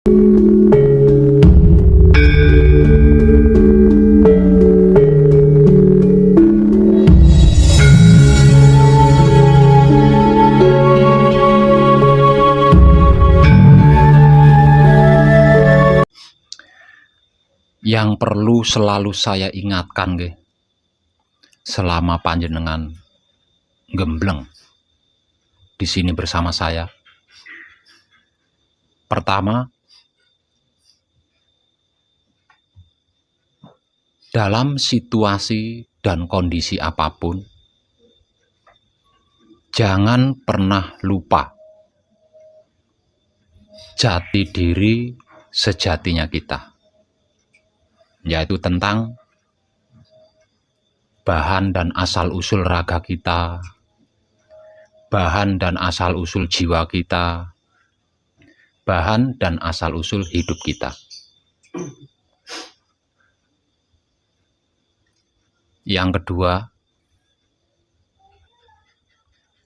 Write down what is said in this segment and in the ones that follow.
Yang perlu selalu saya ingatkan selama panjenengan gembleng di sini bersama saya. Pertama, dalam situasi dan kondisi apapun, jangan pernah lupa jati diri sejatinya kita, yaitu tentang bahan dan asal-usul raga kita, bahan dan asal-usul jiwa kita, bahan dan asal-usul hidup kita. Yang kedua,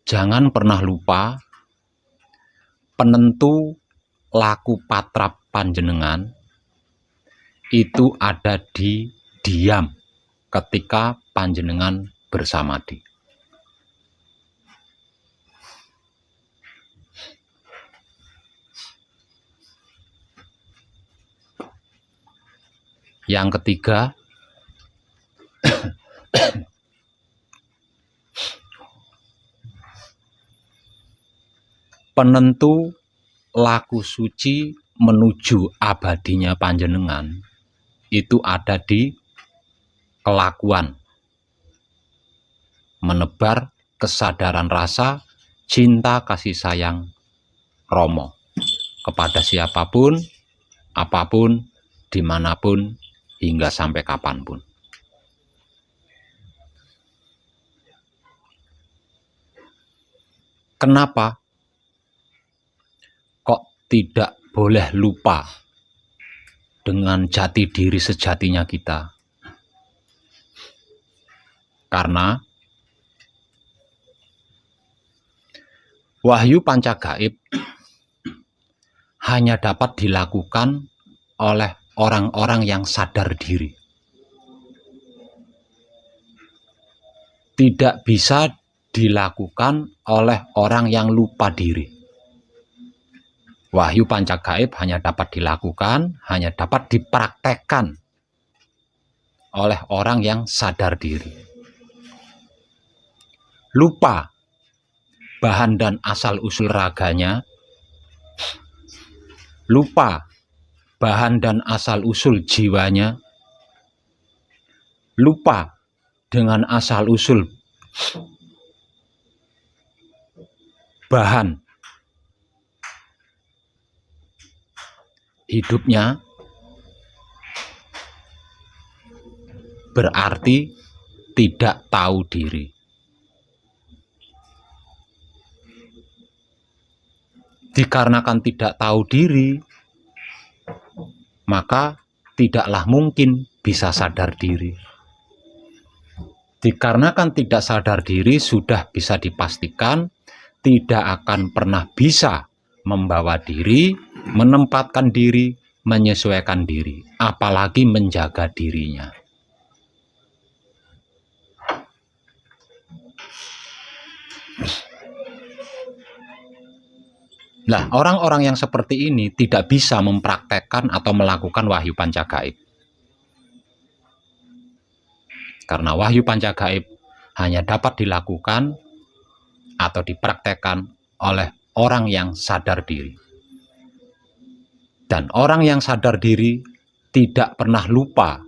jangan pernah lupa penentu laku patrap panjenengan itu ada di diam ketika panjenengan bersamadi. Yang ketiga, penentu laku suci menuju abadinya panjenengan itu ada di kelakuan, menebar kesadaran rasa cinta kasih sayang Romo kepada siapapun, apapun, dimanapun, hingga sampai kapanpun. Kenapa kok tidak boleh lupa dengan jati diri sejatinya kita? Karena wahyu pancagaib hanya dapat dilakukan oleh orang-orang yang sadar diri. Tidak bisa dilakukan oleh orang yang lupa diri. Wahyu pancagaib hanya dapat dilakukan, hanya dapat dipraktekkan oleh orang yang sadar diri. Lupa bahan dan asal-usul raganya, lupa bahan dan asal-usul jiwanya, lupa dengan asal-usul bahan hidupnya, berarti tidak tahu diri. Dikarenakan tidak tahu diri, maka tidaklah mungkin bisa sadar diri. Dikarenakan tidak sadar diri, sudah bisa dipastikan tidak akan pernah bisa membawa diri, menempatkan diri, menyesuaikan diri, apalagi menjaga dirinya. Nah, orang-orang yang seperti ini tidak bisa mempraktekkan atau melakukan wahyu pancagaib. Karena wahyu pancagaib hanya dapat dilakukan atau dipraktekkan oleh orang yang sadar diri. Dan orang yang sadar diri tidak pernah lupa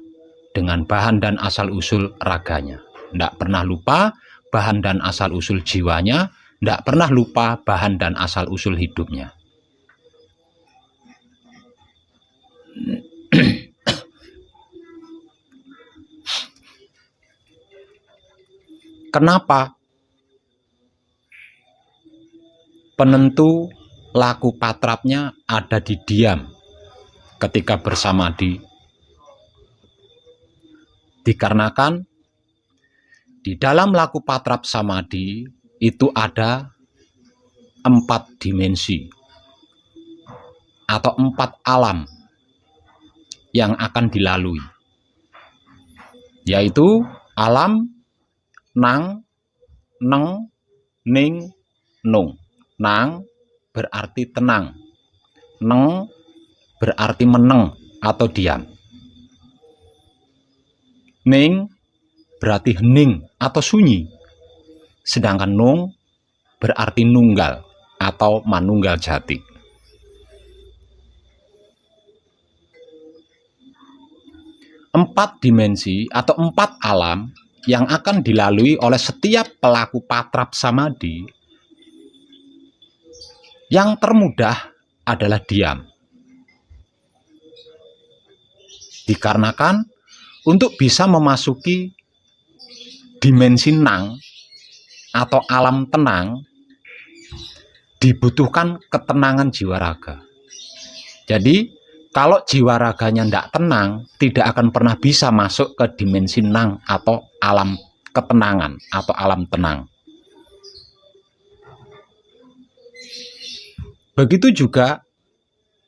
dengan bahan dan asal-usul raganya. Tidak pernah lupa bahan dan asal-usul jiwanya, tidak pernah lupa bahan dan asal-usul hidupnya. Kenapa? Penentu laku patrapnya ada di diam ketika bersamadi. Dikarenakan di dalam laku patrap samadi itu ada 4 dimensi. atau 4 alam yang akan dilalui, yaitu alam nang, neng, ning, nung. Nang berarti tenang, neng berarti meneng atau diam, ning berarti hening atau sunyi, sedangkan nung berarti nunggal atau manunggal jati. Empat dimensi atau 4 alam yang akan dilalui oleh setiap pelaku patrap samadhi. Yang termudah adalah diam. Dikarenakan untuk bisa memasuki dimensi nang atau alam tenang dibutuhkan ketenangan jiwa raga. Jadi kalau jiwa raganya tidak tenang, tidak akan pernah bisa masuk ke dimensi nang atau alam ketenangan atau alam tenang. Begitu juga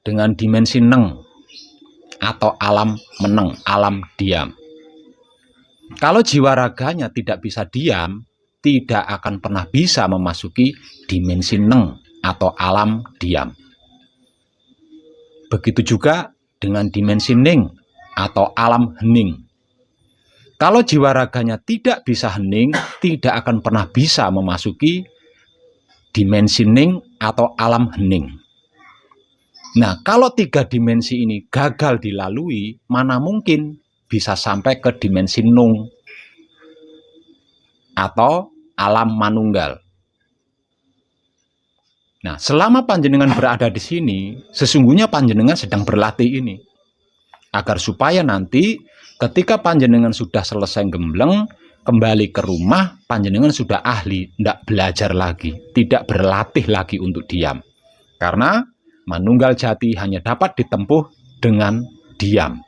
dengan dimensi neng atau alam meneng, alam diam. Kalau jiwa raganya tidak bisa diam, tidak akan pernah bisa memasuki dimensi neng atau alam diam. Begitu juga dengan dimensi ning atau alam hening. Kalau jiwa raganya tidak bisa hening, tidak akan pernah bisa memasuki dimensi ning atau alam hening. Nah, kalau 3 dimensi ini gagal dilalui, mana mungkin bisa sampai ke dimensi nung atau alam manunggal. Nah, selama panjenengan berada di sini, sesungguhnya panjenengan sedang berlatih ini. Agar supaya nanti ketika panjenengan sudah selesai gembleng, kembali ke rumah, panjenengan sudah ahli, tidak belajar lagi, tidak berlatih lagi untuk diam. Karena manunggal jati hanya dapat ditempuh dengan diam.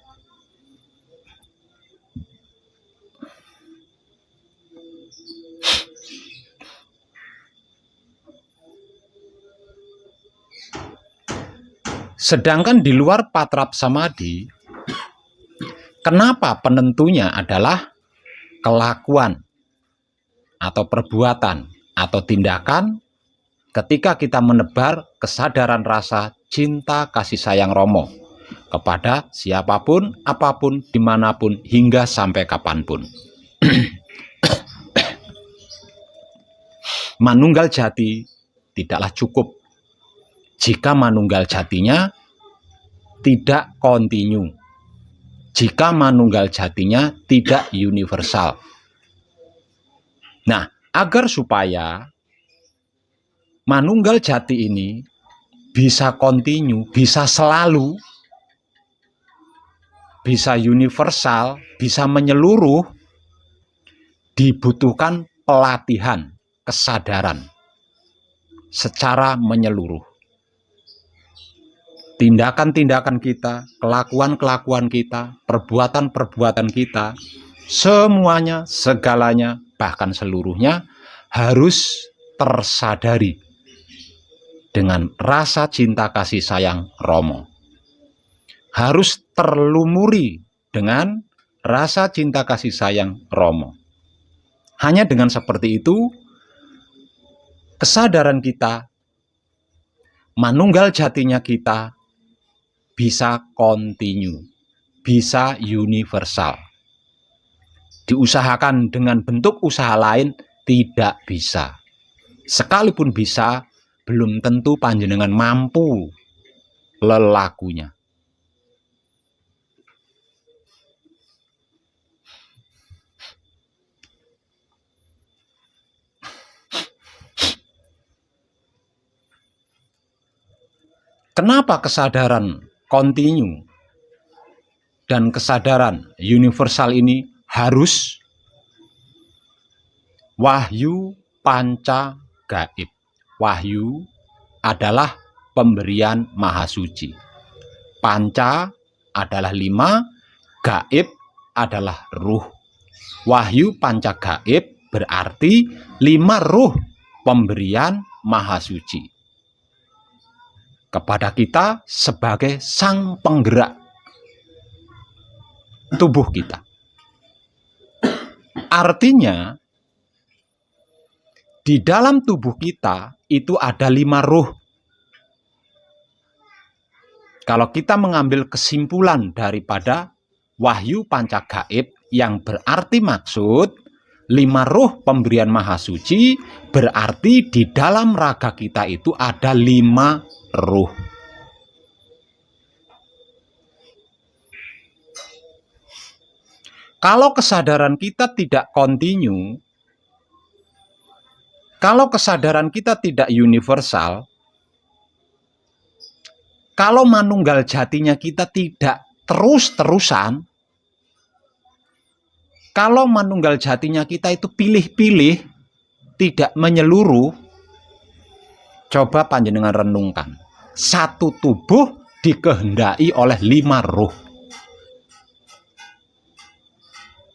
Sedangkan di luar patrap samadhi, kenapa penentunya adalah kelakuan atau perbuatan atau tindakan ketika kita menebar kesadaran rasa cinta kasih sayang Romo kepada siapapun, apapun, dimanapun, hingga sampai kapanpun. Manunggal jati tidaklah cukup jika manunggal jatinya tidak kontinu, jika manunggal jatinya tidak universal. Nah, agar supaya manunggal jati ini bisa kontinu, bisa selalu, bisa universal, bisa menyeluruh, dibutuhkan pelatihan kesadaran secara menyeluruh. Tindakan-tindakan kita, kelakuan-kelakuan kita, perbuatan-perbuatan kita, semuanya, segalanya, bahkan seluruhnya harus tersadari dengan rasa cinta kasih sayang Romo. Harus terlumuri dengan rasa cinta kasih sayang Romo. Hanya dengan seperti itu, kesadaran kita, manunggal jatinya kita, bisa kontinu, bisa universal. Diusahakan dengan bentuk usaha lain tidak bisa. Sekalipun bisa, belum tentu panjenengan mampu lelakunya. Kenapa kesadaran kontinu dan kesadaran universal ini harus? Wahyu panca gaib. Wahyu adalah pemberian maha suci. Panca adalah 5, gaib adalah ruh. Wahyu panca gaib berarti 5 ruh pemberian maha suci. kepada kita sebagai sang penggerak tubuh kita. Artinya, di dalam tubuh kita itu ada 5 ruh. Kalau kita mengambil kesimpulan daripada Wahyu Pancagaib, yang berarti maksud 5 ruh pemberian Maha Suci, berarti di dalam raga kita itu ada 5 ruh. Kalau kesadaran kita tidak kontinu, kalau kesadaran kita tidak universal, kalau manunggal jatinya kita tidak terus-terusan, kalau manunggal jatinya kita itu pilih-pilih, tidak menyeluruh, coba panjenengan renungkan. Satu tubuh dikehendaki oleh 5 ruh.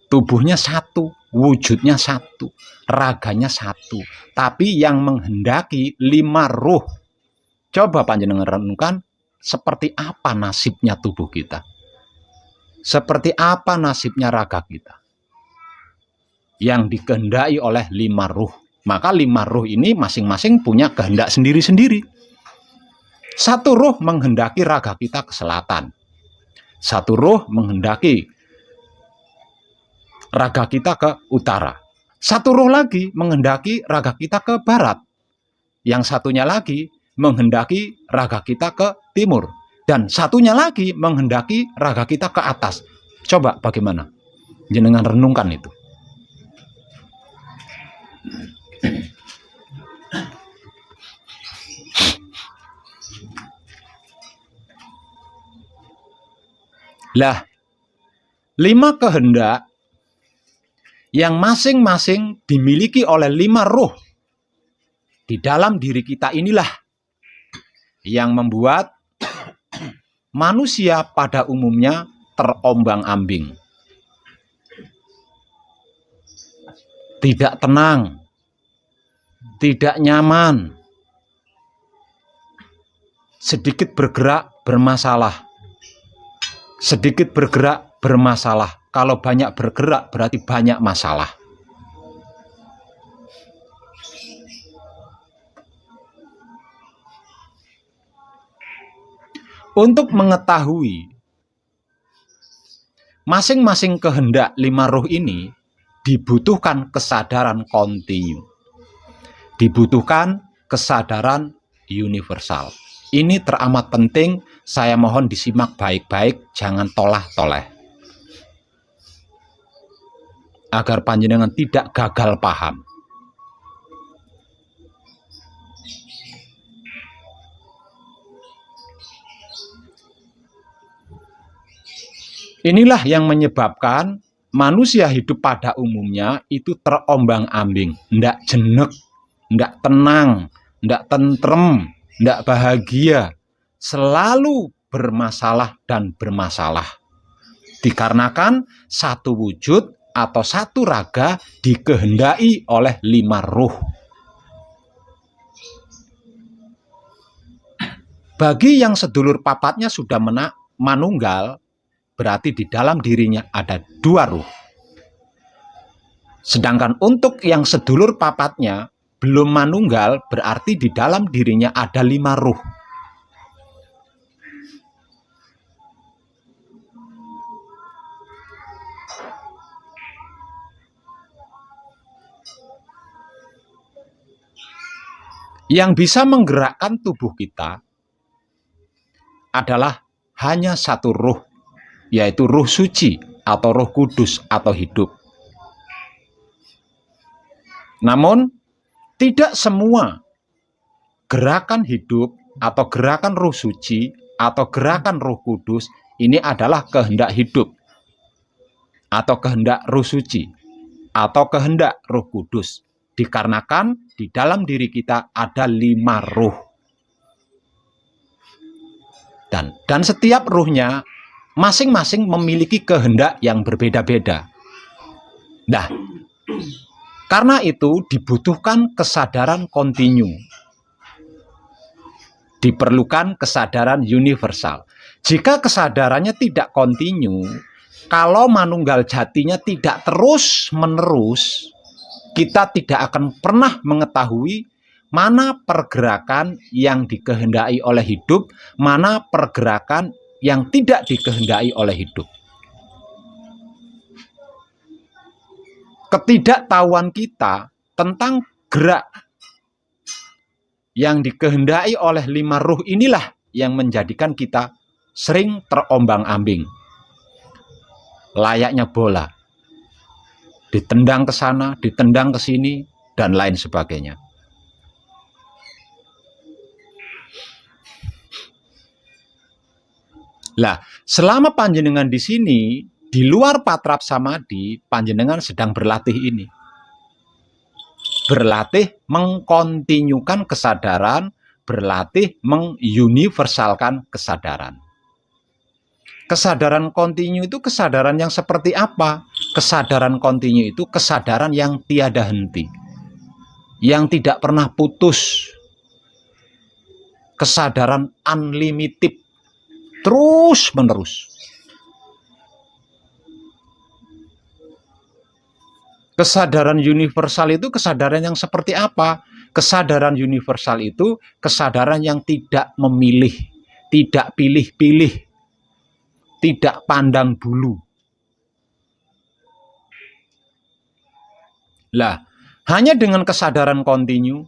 Tubuhnya satu, wujudnya satu, raganya satu. Tapi yang menghendaki 5 ruh. Coba panjenengan renungkan, seperti apa nasibnya tubuh kita? Seperti apa nasibnya raga kita? Yang dikehendaki oleh 5 ruh. Maka 5 ruh ini masing-masing punya kehendak sendiri-sendiri. Satu ruh menghendaki raga kita ke selatan. Satu ruh menghendaki raga kita ke utara. Satu ruh lagi menghendaki raga kita ke barat. Yang satunya lagi menghendaki raga kita ke timur. Dan satunya lagi menghendaki raga kita ke atas. Coba bagaimana? Jenengan renungkan itu. Lah, 5 kehendak yang masing-masing dimiliki oleh 5 ruh di dalam diri kita inilah yang membuat manusia pada umumnya terombang-ambing, tidak tenang, tidak nyaman, sedikit bergerak bermasalah, sedikit bergerak bermasalah. Kalau banyak bergerak berarti banyak masalah. Untuk mengetahui masing-masing kehendak 5 ruh ini dibutuhkan kesadaran kontinu. Dibutuhkan kesadaran universal. Ini teramat penting, saya mohon disimak baik-baik, jangan tolah-toleh. Agar panjenengan tidak gagal paham. Inilah yang menyebabkan manusia hidup pada umumnya itu terombang-ambing, ndak jenek, ndak tenang, ndak tentrem, ndak bahagia, selalu bermasalah dan bermasalah. Dikarenakan satu wujud atau satu raga dikehendaki oleh 5 ruh. Bagi yang sedulur papatnya sudah manunggal, berarti di dalam dirinya ada 2 ruh. Sedangkan untuk yang sedulur papatnya belum manunggal, berarti di dalam dirinya ada 5 ruh. Yang bisa menggerakkan tubuh kita adalah hanya satu ruh, yaitu ruh suci atau roh kudus atau hidup. Namun, tidak semua gerakan hidup atau gerakan roh suci atau gerakan roh kudus ini adalah kehendak hidup atau kehendak roh suci atau kehendak roh kudus. Dikarenakan di dalam diri kita ada 5 ruh. Dan setiap ruhnya masing-masing memiliki kehendak yang berbeda-beda. Nah, karena itu dibutuhkan kesadaran kontinu. Diperlukan kesadaran universal. Jika kesadarannya tidak kontinu, kalau manunggal jatinya tidak terus-menerus, kita tidak akan pernah mengetahui mana pergerakan yang dikehendaki oleh hidup, mana pergerakan yang tidak dikehendaki oleh hidup. Ketidaktahuan kita tentang gerak yang dikehendaki oleh 5 ruh inilah yang menjadikan kita sering terombang-ambing. Layaknya bola. Ditendang ke sana, ditendang ke sini, dan lain sebagainya. Lah, selama panjenengan di sini, di luar patrap samadhi, panjenengan sedang berlatih ini. Berlatih mengkontinyukan kesadaran, berlatih menguniversalkan kesadaran. Kesadaran kontinu itu kesadaran yang seperti apa? Kesadaran kontinu itu kesadaran yang tiada henti, yang tidak pernah putus. Kesadaran unlimited, terus menerus. Kesadaran universal itu kesadaran yang seperti apa? Kesadaran universal itu kesadaran yang tidak memilih, tidak pilih-pilih, tidak pandang bulu. Lah, hanya dengan kesadaran kontinu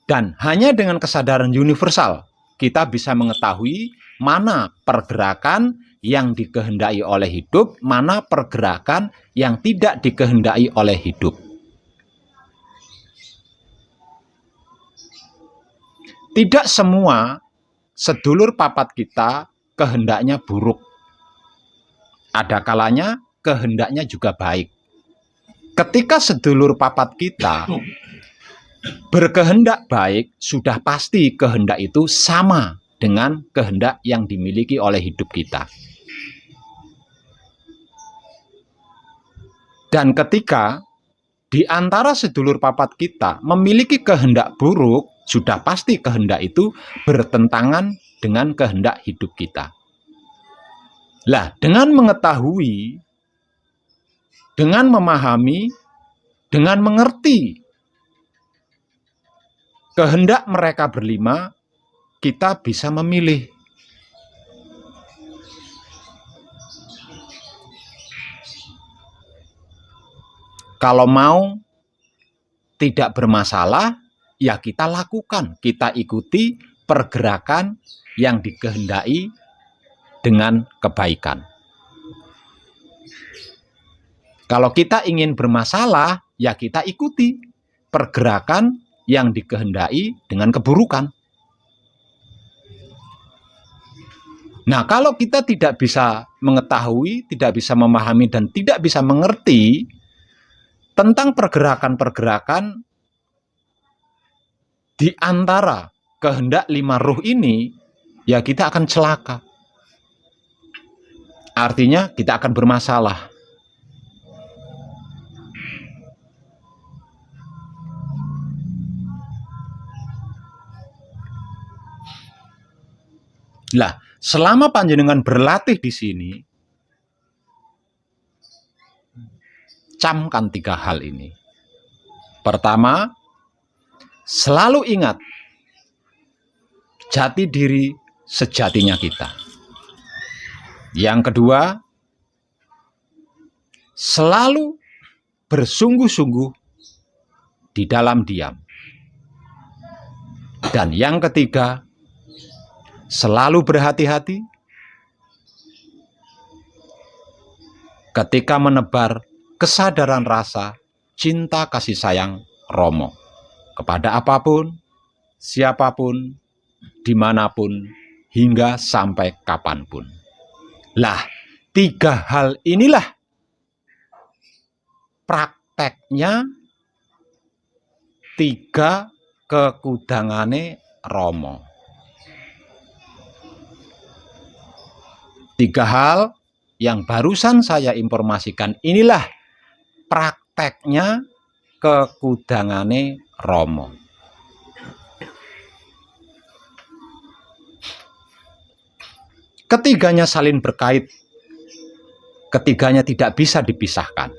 dan hanya dengan kesadaran universal, kita bisa mengetahui mana pergerakan yang dikehendaki oleh hidup, mana pergerakan yang tidak dikehendaki oleh hidup. Tidak semua sedulur papat kita kehendaknya buruk. Ada kalanya kehendaknya juga baik. Ketika sedulur papat kita berkehendak baik, sudah pasti kehendak itu sama dengan kehendak yang dimiliki oleh hidup kita. Dan ketika di antara sedulur papat kita memiliki kehendak buruk, sudah pasti kehendak itu bertentangan dengan kehendak hidup kita. Lah, dengan mengetahui, dengan memahami, dengan mengerti kehendak mereka berlima, kita bisa memilih. Kalau mau tidak bermasalah, ya kita lakukan, kita ikuti pergerakan yang dikehendaki dengan kebaikan. Kalau kita ingin bermasalah, ya kita ikuti pergerakan yang dikehendaki dengan keburukan. Nah, kalau kita tidak bisa mengetahui, tidak bisa memahami, dan tidak bisa mengerti tentang pergerakan-pergerakan di antara kehendak 5 ruh ini, ya kita akan celaka. Artinya kita akan bermasalah. Lah, selama panjenengan berlatih di sini, camkan 3 hal ini. Pertama, selalu ingat jati diri sejatinya kita. Yang kedua, selalu bersungguh-sungguh di dalam diam. Dan yang ketiga, selalu berhati-hati ketika menebar kesadaran rasa cinta kasih sayang Romo kepada apapun, siapapun, dimanapun, hingga sampai kapanpun. Lah, 3 hal inilah prakteknya 3 kekudangane Romo. 3 hal yang barusan saya informasikan inilah prakteknya kekudangane Romo. Ketiganya saling berkait, ketiganya tidak bisa dipisahkan.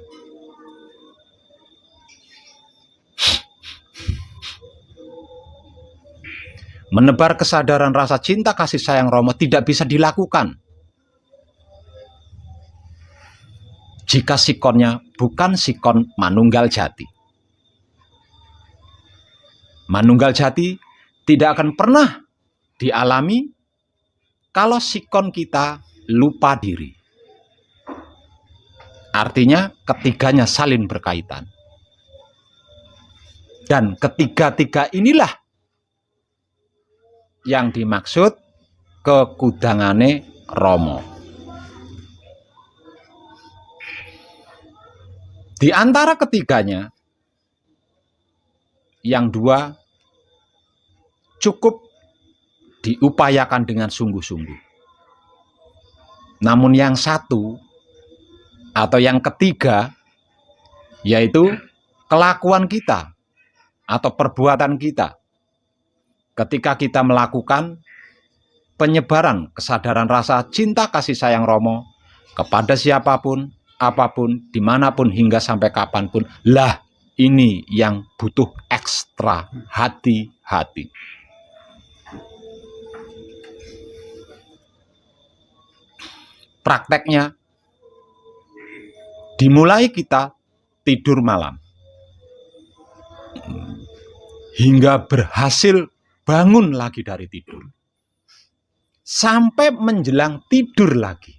Menebar kesadaran rasa cinta kasih sayang Romo tidak bisa dilakukan jika sikonnya bukan sikon manunggal jati. Manunggal jati tidak akan pernah dialami kalau sikon kita lupa diri. Artinya ketiganya saling berkaitan. Dan ketiga-tiga inilah yang dimaksud kekudangane Romo. Di antara ketiganya, yang dua cukup diupayakan dengan sungguh-sungguh. Namun yang satu atau yang ketiga, yaitu kelakuan kita atau perbuatan kita ketika kita melakukan penyebaran kesadaran rasa cinta kasih sayang Romo kepada siapapun, apapun, dimanapun, hingga sampai kapanpun, lah ini yang butuh ekstra hati-hati. Prakteknya dimulai kita tidur malam hingga berhasil bangun lagi dari tidur, sampai menjelang tidur lagi.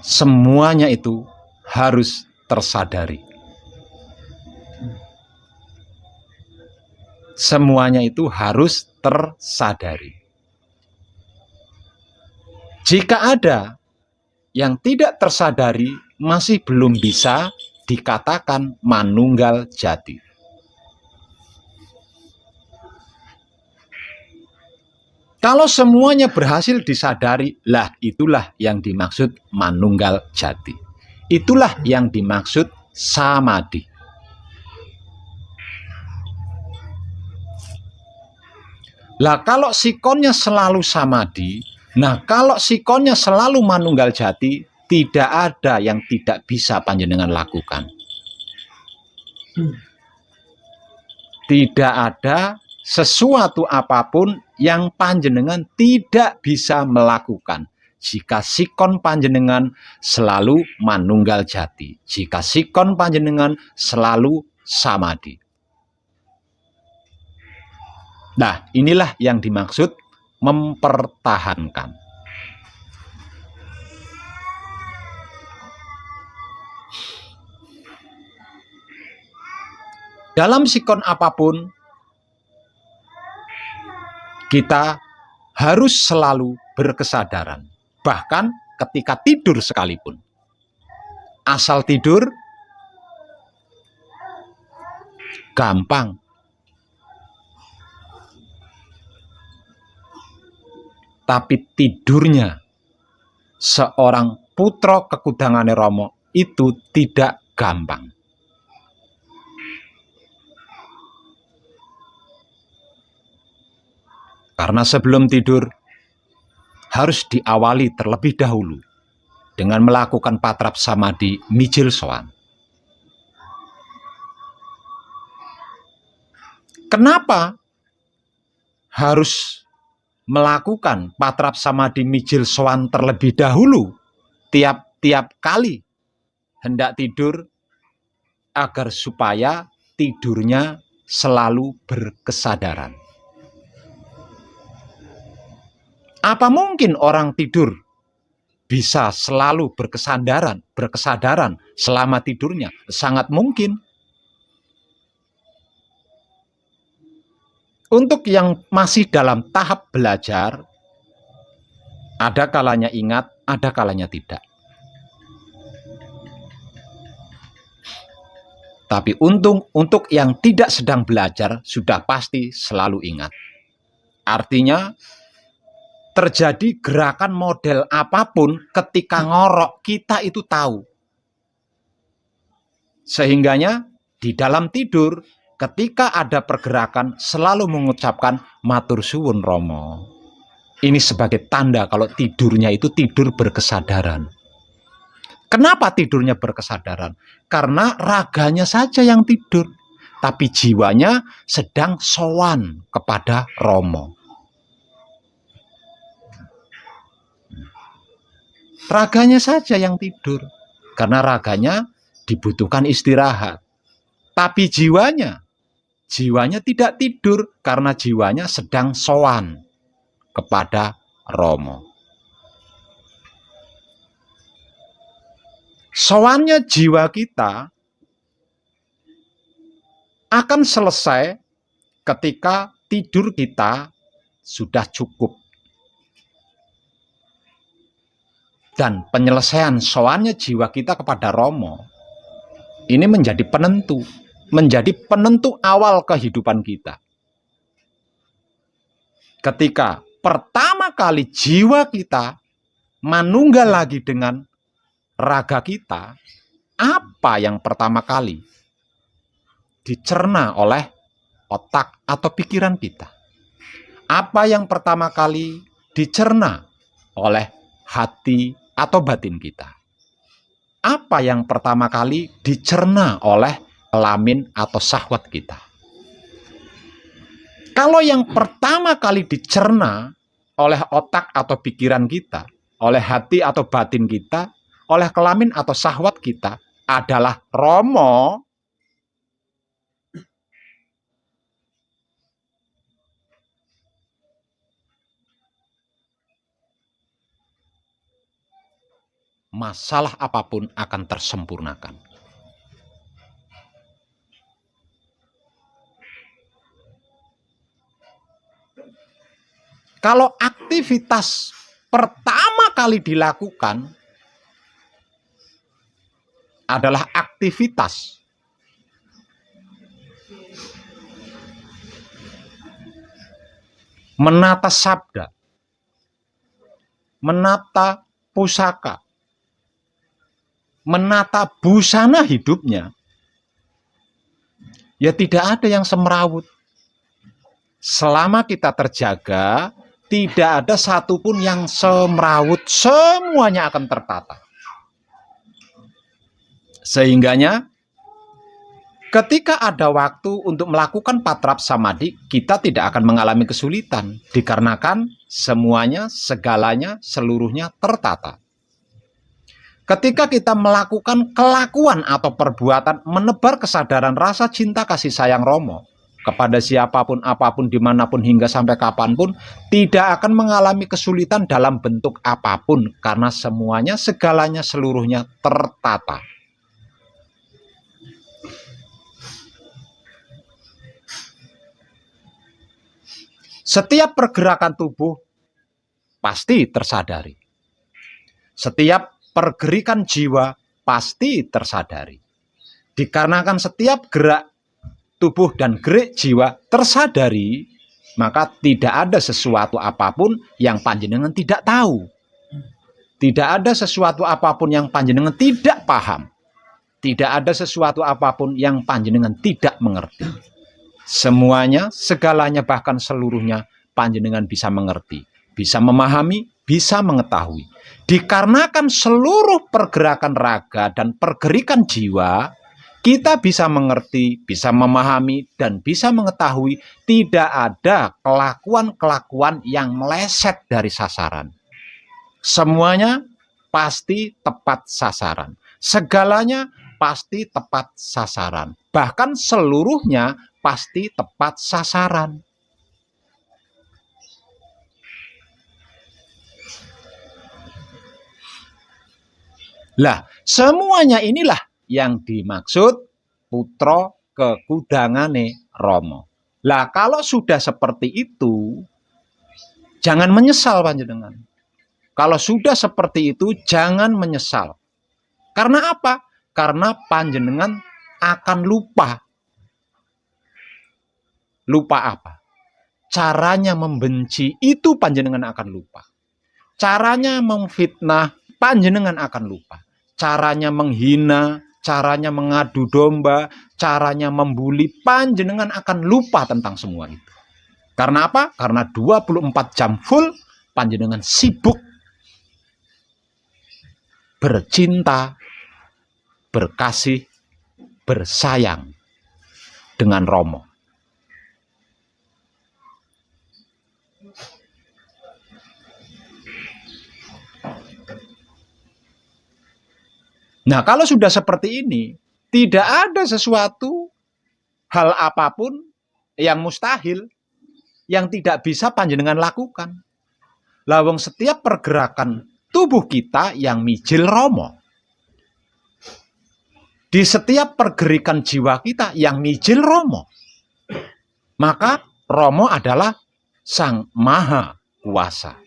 Semuanya itu harus tersadari. Semuanya itu harus tersadari. Jika ada yang tidak tersadari, masih belum bisa dikatakan manunggal jati. Kalau semuanya berhasil disadari, lah itulah yang dimaksud manunggal jati. Itulah yang dimaksud samadhi. Lah kalau sikonnya selalu samadhi, nah kalau sikonnya selalu manunggal jati, tidak ada yang tidak bisa panjenengan lakukan. Tidak ada sesuatu apapun yang panjenengan tidak bisa melakukan jika sikon panjenengan selalu manunggal jati, jika sikon panjenengan selalu samadhi. Nah, inilah yang dimaksud mempertahankan. Dalam sikon apapun, kita harus selalu berkesadaran, bahkan ketika tidur sekalipun. Asal tidur, gampang. Tapi tidurnya seorang putra kekudangane Romo itu tidak gampang. Karena sebelum tidur harus diawali terlebih dahulu dengan melakukan patrap samadhi mijil sowan. Kenapa harus melakukan patrap samadhi mijil sowan terlebih dahulu tiap-tiap kali hendak tidur, agar supaya tidurnya selalu berkesadaran? Apa mungkin orang tidur bisa selalu berkesadaran selama tidurnya? Sangat mungkin. Untuk yang masih dalam tahap belajar, ada kalanya ingat, ada kalanya tidak. Tapi untuk yang tidak sedang belajar, sudah pasti selalu ingat. Artinya, terjadi gerakan model apapun ketika ngorok, kita itu tahu. Sehingganya di dalam tidur ketika ada pergerakan selalu mengucapkan matur suwun Romo. Ini sebagai tanda kalau tidurnya itu tidur berkesadaran. Kenapa tidurnya berkesadaran? Karena raganya saja yang tidur, tapi jiwanya sedang sowan kepada Romo. Raganya saja yang tidur, karena raganya dibutuhkan istirahat. Tapi jiwanya tidak tidur, karena jiwanya sedang sowan kepada Romo. Sowannya jiwa kita akan selesai ketika tidur kita sudah cukup. Dan penyelesaian sowannya jiwa kita kepada Romo ini menjadi penentu awal kehidupan kita. Ketika pertama kali jiwa kita manunggal lagi dengan raga kita, apa yang pertama kali dicerna oleh otak atau pikiran kita? Apa yang pertama kali dicerna oleh hati atau batin kita? Apa yang pertama kali dicerna oleh kelamin atau syahwat kita? Kalau yang pertama kali dicerna oleh otak atau pikiran kita, oleh hati atau batin kita, oleh kelamin atau syahwat kita adalah Romo, masalah apapun akan tersempurnakan. Kalau aktivitas pertama kali dilakukan adalah aktivitas menata sabda, menata pusaka, menata busana hidupnya, ya tidak ada yang semrawut. Selama kita terjaga, tidak ada satupun yang semrawut, semuanya akan tertata. Sehingganya, ketika ada waktu untuk melakukan patrap samadhi, kita tidak akan mengalami kesulitan, dikarenakan semuanya, segalanya, seluruhnya tertata. Ketika kita melakukan kelakuan atau perbuatan menebar kesadaran rasa cinta kasih sayang Romo kepada siapapun, apapun, dimanapun, hingga sampai kapanpun, tidak akan mengalami kesulitan dalam bentuk apapun, karena semuanya, segalanya, seluruhnya tertata. Setiap pergerakan tubuh pasti tersadari. Setiap pergerakan jiwa pasti tersadari. Dikarenakan setiap gerak tubuh dan gerak jiwa tersadari, maka tidak ada sesuatu apapun yang panjenengan tidak tahu. Tidak ada sesuatu apapun yang panjenengan tidak paham. Tidak ada sesuatu apapun yang panjenengan tidak mengerti. Semuanya, segalanya, bahkan seluruhnya panjenengan bisa mengerti, bisa memahami, bisa mengetahui. Dikarenakan seluruh pergerakan raga dan pergerakan jiwa, kita bisa mengerti, bisa memahami, dan bisa mengetahui. Tidak ada kelakuan-kelakuan yang meleset dari sasaran. Semuanya pasti tepat sasaran. Segalanya pasti tepat sasaran. Bahkan seluruhnya pasti tepat sasaran. Lah, semuanya inilah yang dimaksud putra kekudangane Romo. Lah, kalau sudah seperti itu, jangan menyesal panjenengan. Kalau sudah seperti itu, jangan menyesal. Karena apa? Karena panjenengan akan lupa. Lupa apa? Caranya membenci itu panjenengan akan lupa. Caranya memfitnah panjenengan akan lupa. Caranya menghina caranya mengadu domba, caranya membuli, panjenengan akan lupa tentang semua itu. Karena apa? Karena 24 jam full panjenengan sibuk bercinta, berkasih, bersayang dengan Romo. Nah, kalau sudah seperti ini, tidak ada sesuatu hal apapun yang mustahil, yang tidak bisa panjenengan lakukan. Lawang setiap pergerakan tubuh kita yang mijil Romo. Di setiap pergerakan jiwa kita yang mijil Romo. Maka Romo adalah Sang Maha Kuasa.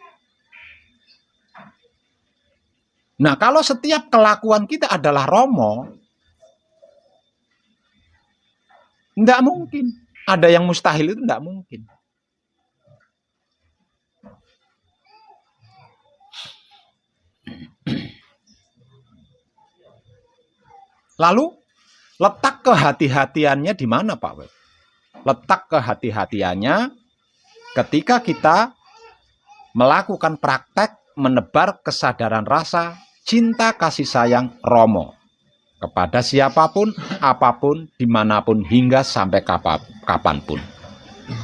Nah, kalau setiap kelakuan kita adalah Romo, tidak mungkin. Ada yang mustahil itu tidak mungkin. Lalu, letak kehati-hatiannya di mana, Pak Web? Letak kehati-hatiannya ketika kita melakukan praktek menebar kesadaran rasa cinta kasih sayang Romo kepada siapapun, apapun, dimanapun, hingga sampai kapanpun.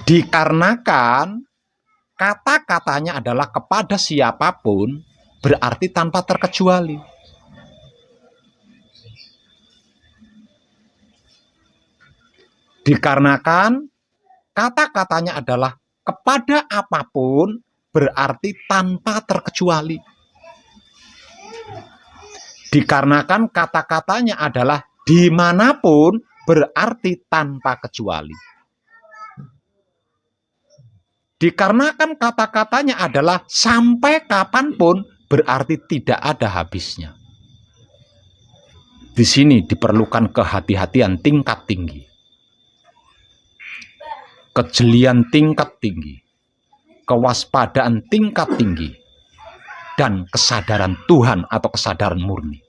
Dikarenakan kata-katanya adalah kepada siapapun, berarti tanpa terkecuali. Dikarenakan kata-katanya adalah kepada apapun, berarti tanpa terkecuali. Dikarenakan kata-katanya adalah dimanapun, berarti tanpa kecuali. Dikarenakan kata-katanya adalah sampai kapanpun, berarti tidak ada habisnya. Di sini diperlukan kehati-hatian tingkat tinggi, kejelian tingkat tinggi, kewaspadaan tingkat tinggi, dan kesadaran Tuhan atau kesadaran murni.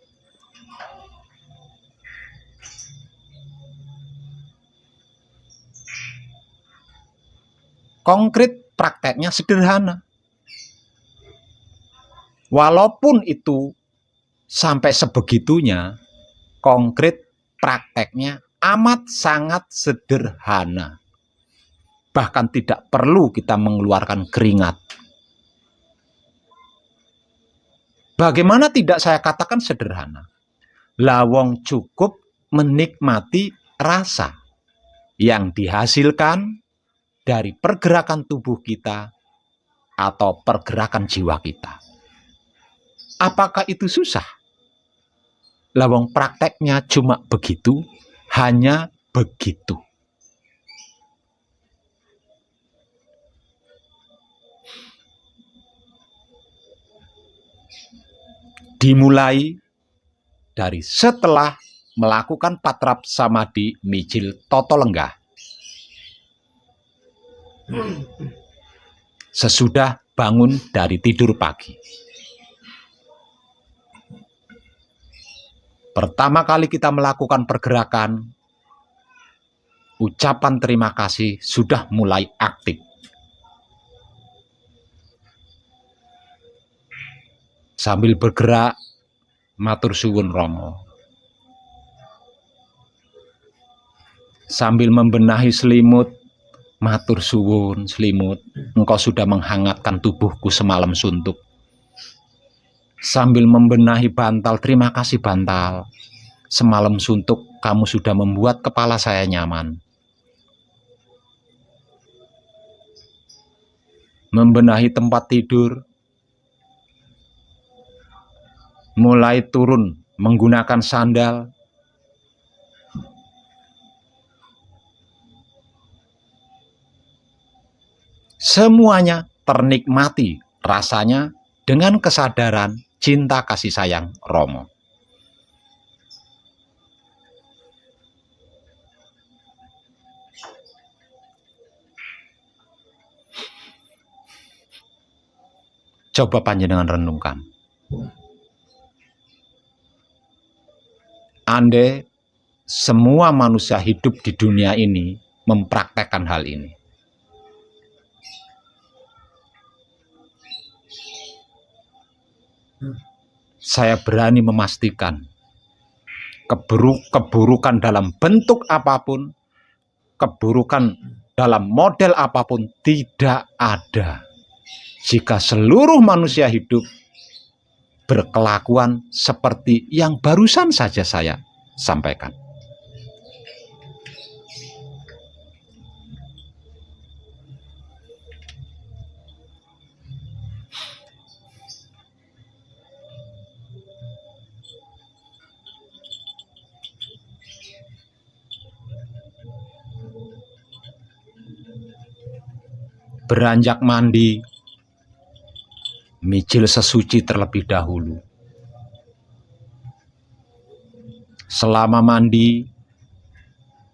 Konkret prakteknya sederhana. Walaupun itu sampai sebegitunya, konkret prakteknya amat sangat sederhana. Bahkan tidak perlu kita mengeluarkan keringat. Bagaimana tidak saya katakan sederhana? Lawong cukup menikmati rasa yang dihasilkan dari pergerakan tubuh kita atau pergerakan jiwa kita. Apakah itu susah? Lawong prakteknya cuma begitu, hanya begitu. Dimulai dari setelah melakukan patrap samadhi mijil toto lenggah. Sesudah bangun dari tidur pagi. Pertama kali kita melakukan pergerakan, ucapan terima kasih sudah mulai aktif. Sambil bergerak, matur suwun Romo. Sambil membenahi selimut, matur suwun selimut, engkau sudah menghangatkan tubuhku semalam suntuk. Sambil membenahi bantal, terima kasih bantal. Semalam suntuk, kamu sudah membuat kepala saya nyaman. Membenahi tempat tidur, mulai turun menggunakan sandal. Semuanya ternikmati rasanya dengan kesadaran cinta kasih sayang Romo. Coba panjenengan renungkan. andai semua manusia hidup di dunia ini mempraktekkan hal ini. Saya berani memastikan keburukan dalam bentuk apapun, keburukan dalam model apapun tidak ada jika seluruh manusia hidup berkelakuan seperti yang barusan saja saya sampaikan. Beranjak mandi, mijil sesuci terlebih dahulu. Selama mandi,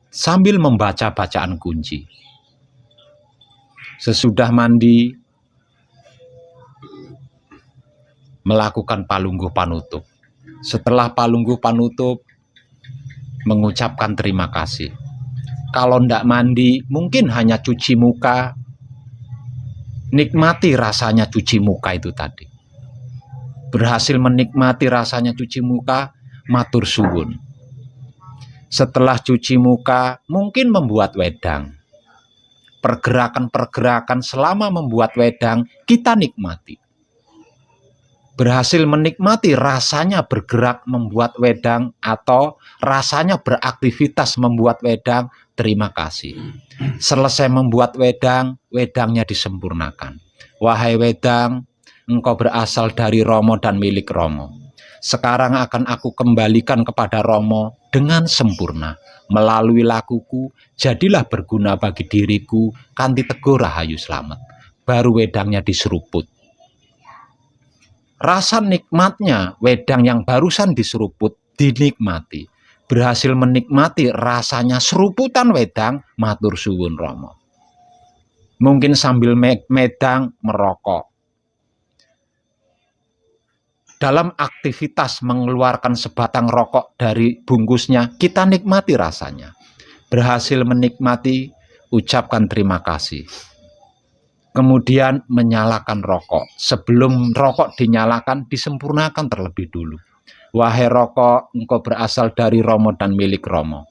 sambil membaca bacaan kunci. Sesudah mandi, melakukan palungguh panutup. Setelah palungguh panutup, mengucapkan terima kasih. Kalau ndak mandi, mungkin hanya cuci muka. Nikmati rasanya cuci muka itu tadi. Berhasil menikmati rasanya cuci muka, matur suwun. Setelah cuci muka, mungkin membuat wedang. Pergerakan-pergerakan selama membuat wedang, kita nikmati. Berhasil menikmati rasanya bergerak membuat wedang atau rasanya beraktivitas membuat wedang, terima kasih. Selesai membuat wedang, wedangnya disempurnakan. Wahai wedang, engkau berasal dari Romo dan milik Romo. Sekarang akan aku kembalikan kepada Romo dengan sempurna. Melalui lakuku, jadilah berguna bagi diriku, kanthi teguh rahayu selamat. Baru wedangnya diseruput. Rasa nikmatnya wedang yang barusan diseruput dinikmati. Berhasil menikmati rasanya seruputan wedang, matur suwun Romo. Mungkin sambil medang merokok. Dalam aktivitas mengeluarkan sebatang rokok dari bungkusnya, kita nikmati rasanya. Berhasil menikmati, ucapkan terima kasih. Kemudian menyalakan rokok. Sebelum rokok dinyalakan, disempurnakan terlebih dulu. Wahai rokok, engkau berasal dari Romo dan milik Romo.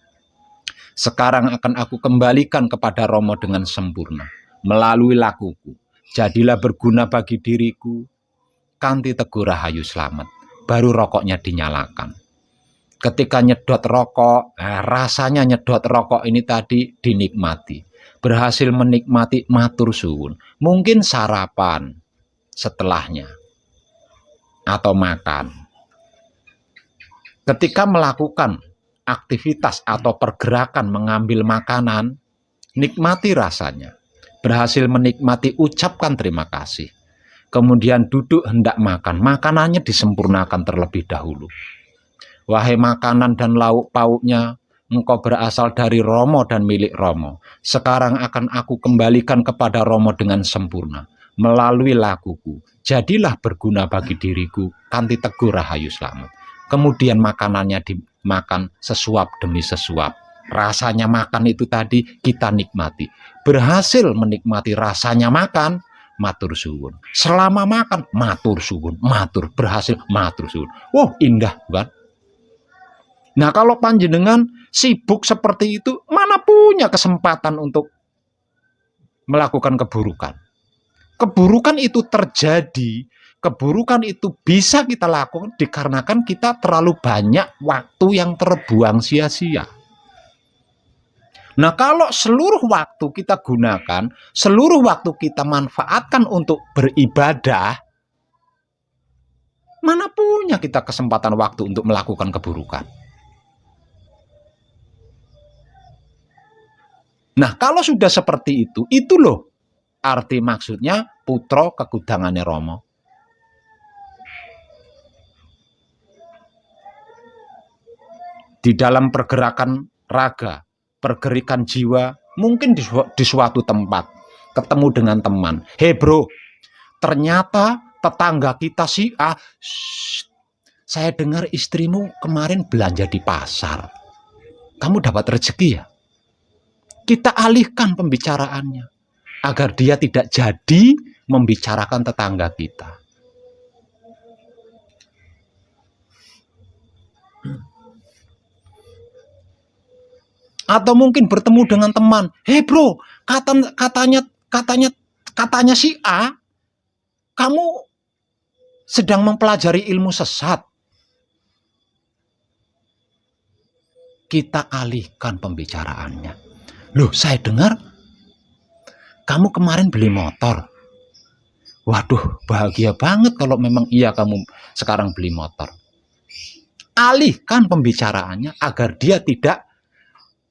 Sekarang akan aku kembalikan kepada Romo dengan sempurna. Melalui lakuku, jadilah berguna bagi diriku, kanthi teguh rahayu selamat. Baru rokoknya dinyalakan. Ketika nyedot rokok, rasanya nyedot rokok ini tadi dinikmati. Berhasil menikmati, matur suwun. Mungkin sarapan setelahnya atau makan. Ketika melakukan aktivitas atau pergerakan mengambil makanan, nikmati rasanya. Berhasil menikmati, ucapkan terima kasih. Kemudian duduk hendak makan, makanannya disempurnakan terlebih dahulu. Wahai makanan dan lauk pauknya, engkau berasal dari Romo dan milik Romo. Sekarang akan aku kembalikan kepada Romo dengan sempurna. Melalui lakuku, jadilah berguna bagi diriku, kanthi teguh rahayu selamat. Kemudian makanannya dimakan sesuap demi sesuap. Rasanya makan itu tadi kita nikmati. Berhasil menikmati rasanya makan, matur suwun. Selama makan, matur suwun, matur. Berhasil, matur suwun. Wah, indah bukan? Nah, kalau panjenengan sibuk seperti itu, mana punya kesempatan untuk melakukan keburukan? Keburukan itu terjadi, keburukan itu bisa kita lakukan dikarenakan kita terlalu banyak waktu yang terbuang sia-sia. Nah, kalau seluruh waktu kita gunakan, seluruh waktu kita manfaatkan untuk beribadah, mana punya kita kesempatan waktu untuk melakukan keburukan? Nah, kalau sudah seperti itu loh arti maksudnya putra kegudangannya Romo. Di dalam pergerakan raga, pergerakan jiwa, mungkin di suatu tempat ketemu dengan teman. Hei bro, ternyata tetangga kita si A saya dengar istrimu kemarin belanja di pasar. Kamu dapat rezeki ya? Kita alihkan pembicaraannya agar dia tidak jadi membicarakan tetangga kita. Atau mungkin bertemu dengan teman, "Hei bro, katanya si A, kamu sedang mempelajari ilmu sesat." Kita alihkan pembicaraannya. "Loh, saya dengar kamu kemarin beli motor. Waduh, bahagia banget kalau memang iya kamu sekarang beli motor." Alihkan pembicaraannya agar dia tidak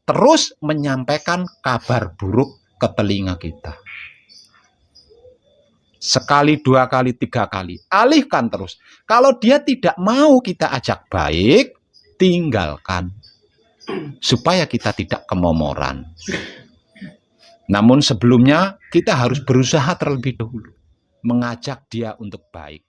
terus menyampaikan kabar buruk ke telinga kita. Sekali, dua kali, tiga kali. Alihkan terus. Kalau dia tidak mau kita ajak baik, tinggalkan. Supaya kita tidak kemomoran. Namun sebelumnya kita harus berusaha terlebih dahulu. Mengajak dia untuk baik.